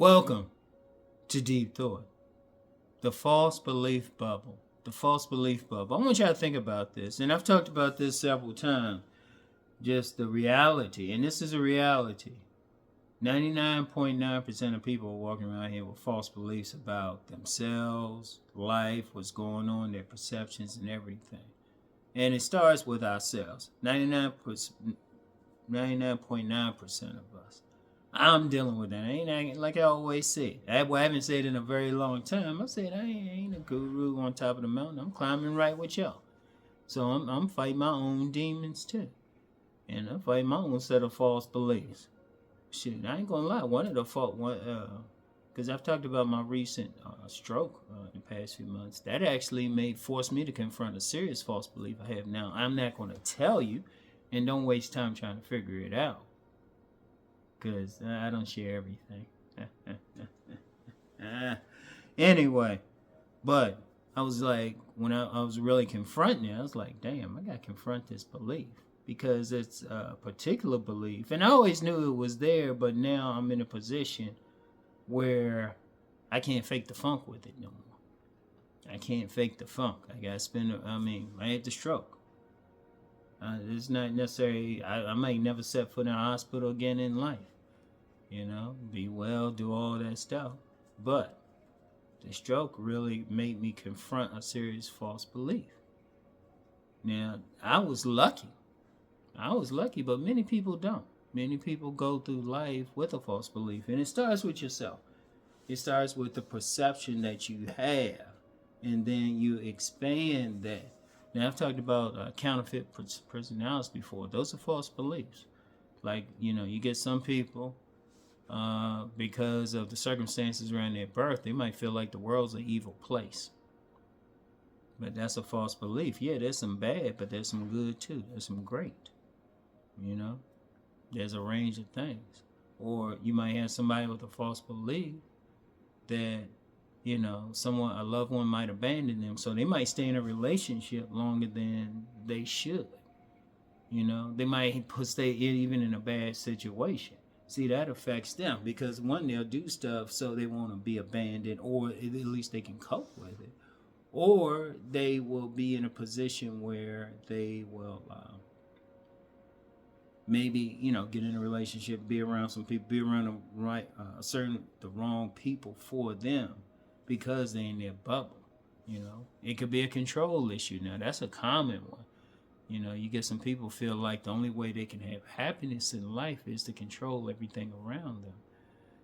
Welcome to Deep Thought, the false belief bubble. The false belief bubble. I want y'all to think about this, and I've talked about this several times. Just the reality, and this is a reality. 99.9% of people are walking around here with false beliefs about themselves, life, what's going on, their perceptions, and everything. And it starts with ourselves. 99.9% of us. I'm dealing with that. I ain't like I always say. I haven't said it in a very long time. I said I ain't a guru on top of the mountain. I'm climbing right with y'all. So I'm fighting my own demons too. And I'm fighting my own set of false beliefs. Shit, I ain't gonna lie. One of the fault, because I've talked about my recent stroke in the past few months. That actually forced me to confront a serious false belief I have now. I'm not gonna tell you, and don't waste time trying to figure it out. Because I don't share everything. Anyway, but I was like, when I was really confronting it, I was like, damn, I got to confront this belief. Because it's a particular belief. And I always knew it was there, but now I'm in a position where I can't fake the funk with it no more. I can't fake the funk. I got to I had the stroke. It's not necessarily, I might never set foot in a hospital again in life. You know, be well, do all that stuff. But the stroke really made me confront a serious false belief. Now, I was lucky, but many people don't. Many people go through life with a false belief. And it starts with yourself. It starts with the perception that you have. And then you expand that. Now, I've talked about counterfeit personalities before. Those are false beliefs. Like, you get some people, because of the circumstances around their birth, they might feel like the world's an evil place. But that's a false belief. Yeah, there's some bad, but there's some good too. There's some great. There's a range of things. Or you might have somebody with a false belief that a loved one might abandon them, so they might stay in a relationship longer than they should. They might stay even in a bad situation. See, that affects them because one, they'll do stuff so they won't be abandoned, or at least they can cope with it, or they will be in a position where they will maybe get in a relationship, be around some people, be around the wrong people for them, because they're in their bubble. It could be a control issue. Now, that's a common one. You get some people feel like the only way they can have happiness in life is to control everything around them.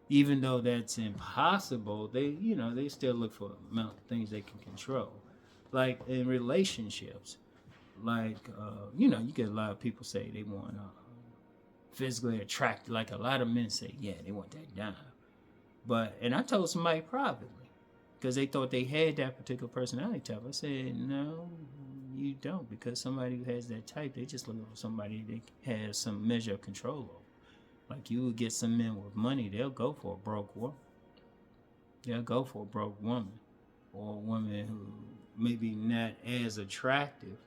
Even though that's impossible, they still look for amount of things they can control. Like in relationships, like, you get a lot of people say they want physically attracted. Like a lot of men say, yeah, they want that dime. And I told somebody privately, because they thought they had that particular personality type. I said, no, you don't, because somebody who has that type, they just looking for somebody they has some measure of control over. Like you would get some men with money, they'll go for a broke woman. They'll go for a broke woman, or a woman who maybe not as attractive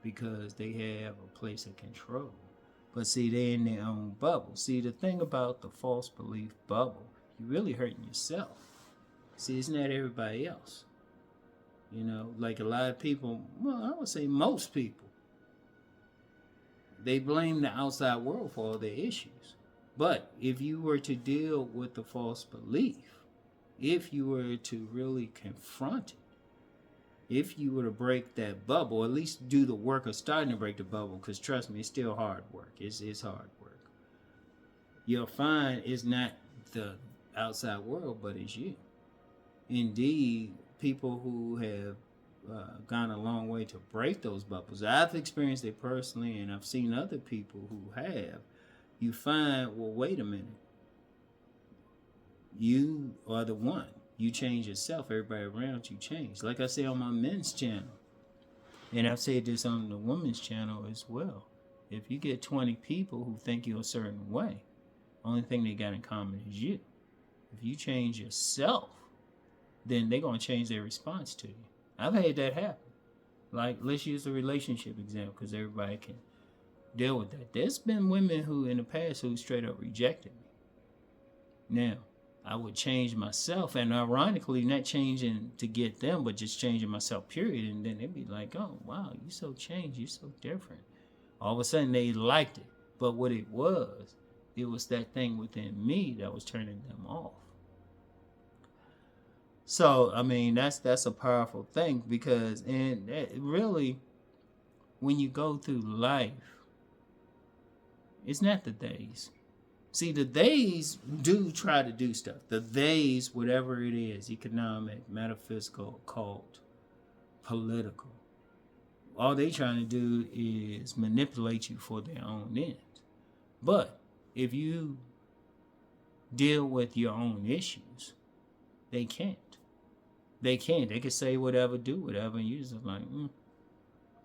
because they have a place of control. But see, they're in their own bubble. See, the thing about the false belief bubble, you're really hurting yourself. See, it's not everybody else. Like a lot of people, well, I would say most people, they blame the outside world for all their issues. But if you were to deal with the false belief, if you were to really confront it, if you were to break that bubble, or at least do the work of starting to break the bubble, because trust me, it's still hard work. It's hard work. You'll find it's not the outside world, but it's you. Indeed, people who have gone a long way to break those bubbles. I've experienced it personally, and I've seen other people who have. You find, well, wait a minute. You are the one. You change yourself. Everybody around you change. Like I say on my men's channel, and I've said this on the women's channel as well. If you get 20 people who think you're a certain way, only thing they got in common is you. If you change yourself, then they're going to change their response to you. I've had that happen. Like, let's use a relationship example, because everybody can deal with that. There's been women who, in the past, who straight up rejected me. Now, I would change myself, and ironically, not changing to get them, but just changing myself, period. And then they'd be like, "Oh, wow, you so changed, you so different." All of a sudden, they liked it. But what it was that thing within me that was turning them off. So, I mean, that's a powerful thing, because, and really, when you go through life, it's not the days. See, the days do try to do stuff. The days, whatever it is, economic, metaphysical, occult, political, all they trying to do is manipulate you for their own ends. But if you deal with your own issues, they can't. They can't. They can say whatever, do whatever, and you're just like,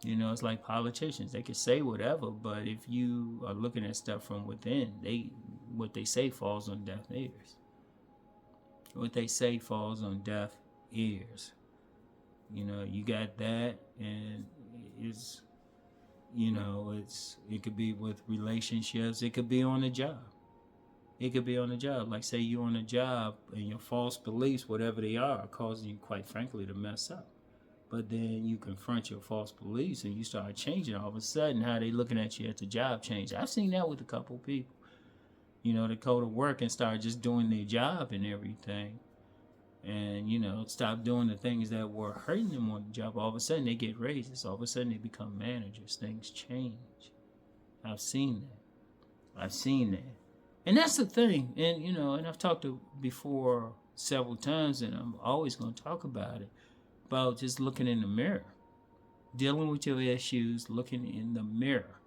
You know, it's like politicians. They can say whatever, but if you are looking at stuff from within, what they say falls on deaf ears. What they say falls on deaf ears. You know, you got that, and it's, it could be with relationships. It could be on the job. It could be on the job. Like, say you're on a job and your false beliefs, whatever they are causing you, quite frankly, to mess up. But then you confront your false beliefs and you start changing. All of a sudden, how they looking at you at the job change. I've seen that with a couple of people. They go to work and start just doing their job and everything. And, stop doing the things that were hurting them on the job. All of a sudden, they get raises. All of a sudden, they become managers. Things change. I've seen that. And that's the thing. And, and I've talked before several times, and I'm always going to talk about it. About just looking in the mirror, dealing with your issues, looking in the mirror.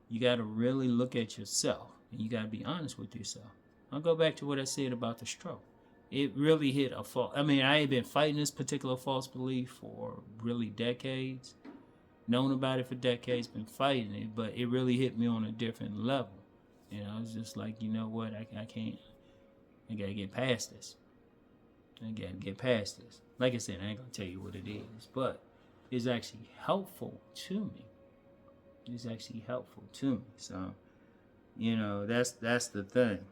You got to really look at yourself, and you got to be honest with yourself. I'll go back to what I said about the stroke. It really hit a fault. I mean, I had been fighting this particular false belief for really decades, known about it for decades, been fighting it, but it really hit me on a different level. And I was just like, you know what, I can't, I got to get past this. Like I said, I ain't going to tell you what it is, but it's actually helpful to me. So, that's the thing.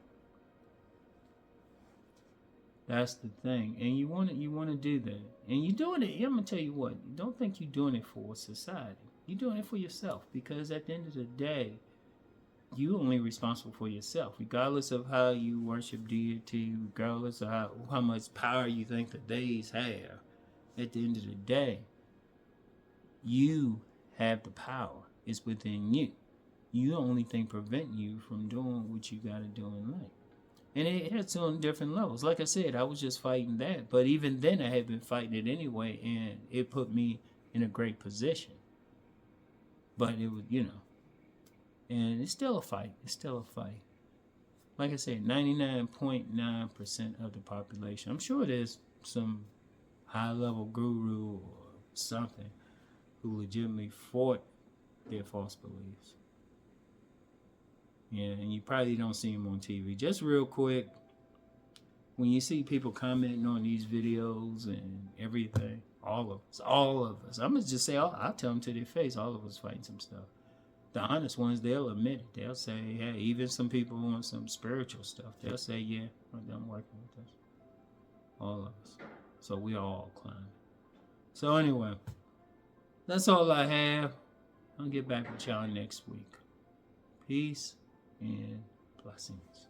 That's the thing. And you want to do that. And you're doing it. I'm going to tell you what. Don't think you're doing it for society. You're doing it for yourself, because at the end of the day, you only responsible for yourself, regardless of how you worship deity, regardless of how much power you think the days have. At the end of the day, you have the power. It's within you. You the only thing preventing you from doing what you got to do in life. And it hits on different levels. Like I said, I was just fighting that. But even then, I had been fighting it anyway, and it put me in a great position. But it was, and it's still a fight. Like I said, 99.9% of the population. I'm sure there's some high-level guru or something who legitimately fought their false beliefs. Yeah, and you probably don't see them on TV. Just real quick, when you see people commenting on these videos and everything, all of us. I'm going to just say, I'll tell them to their face, all of us fighting some stuff. The honest ones, they'll admit it. They'll say, hey, even some people on some spiritual stuff, they'll say, yeah, I'm working with this. All of us. So we all climbing. So anyway, that's all I have. I'll get back with y'all next week. Peace and blessings.